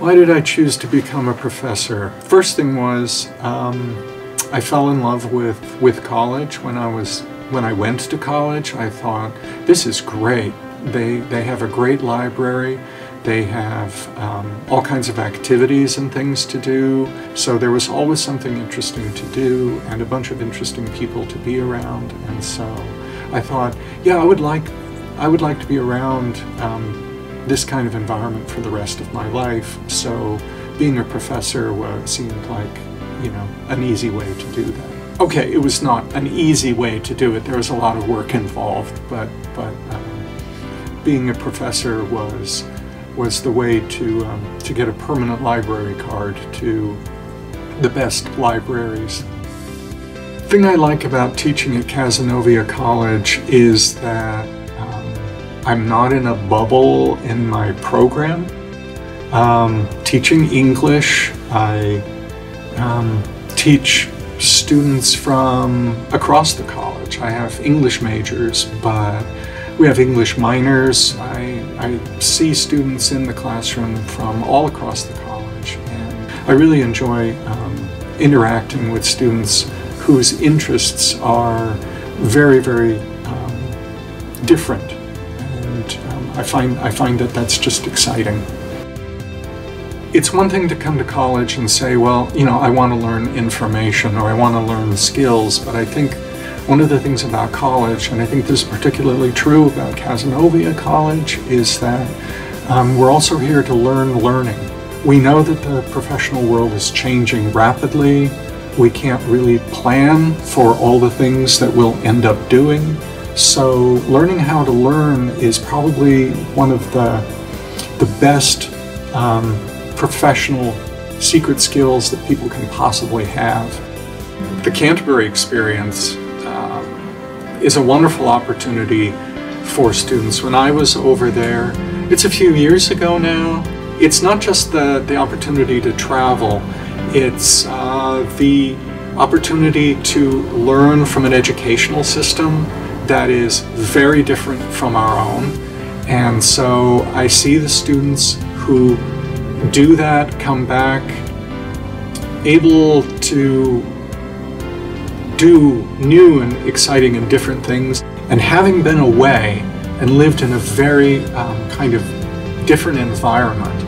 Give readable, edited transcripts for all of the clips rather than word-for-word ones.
Why did I choose to become a professor? First thing was, I fell in love with college. When I went to college, I thought, this is great. They have a great library. They have all kinds of activities and things to do. So there was always something interesting to do and a bunch of interesting people to be around. And so I thought, yeah, I would like to be around this kind of environment for the rest of my life. So being a professor seemed like, you know, an easy way to do that. Okay, it was not an easy way to do it. There was a lot of work involved, but being a professor was the way to get a permanent library card to the best libraries. The thing I like about teaching at Cazenovia College is that I'm not in a bubble in my program. Teaching English, I teach students from across the college. I have English majors, but we have English minors. I see students in the classroom from all across the college, and I really enjoy interacting with students whose interests are very, very different, and I find that that's just exciting. It's one thing to come to college and say, well, you know, I want to learn information or I want to learn skills, but I think one of the things about college, and I think this is particularly true about Cazenovia College, is that we're also here to learn learning. We know that the professional world is changing rapidly. We can't really plan for all the things that we'll end up doing. So learning how to learn is probably one of the best professional secret skills that people can possibly have. The Canterbury experience is a wonderful opportunity for students. When I was over there, it's a few years ago now, it's not just the opportunity to travel, it's the opportunity to learn from an educational system that is very different from our own. And so I see the students who do that come back able to do new and exciting and different things, and having been away and lived in a very kind of different environment,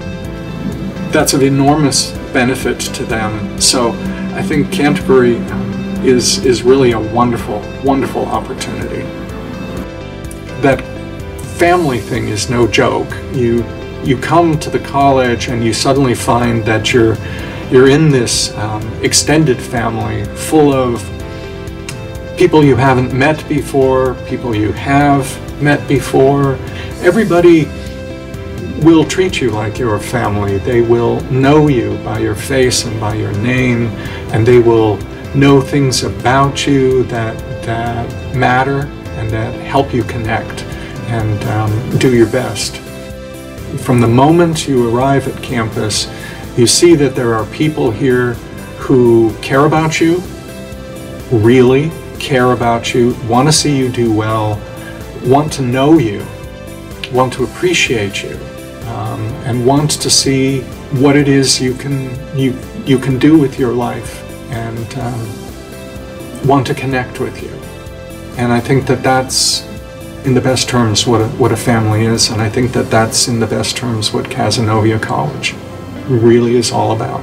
that's of enormous benefit to them. So I think Canterbury is really a wonderful, wonderful opportunity. That family thing is no joke. You come to the college and you suddenly find that you're in this extended family full of people you haven't met before, people you have met before. Everybody will treat you like your family. They will know you by your face and by your name, and they will know things about you that matter and that help you connect and do your best. From the moment you arrive at campus, you see that there are people here who care about you, really care about you, want to see you do well, want to know you, want to appreciate you, and want to see what it is you can do with your life, and want to connect with you. And I think that that's in the best terms what a family is, and I think that that's in the best terms what Cazenovia College really is all about.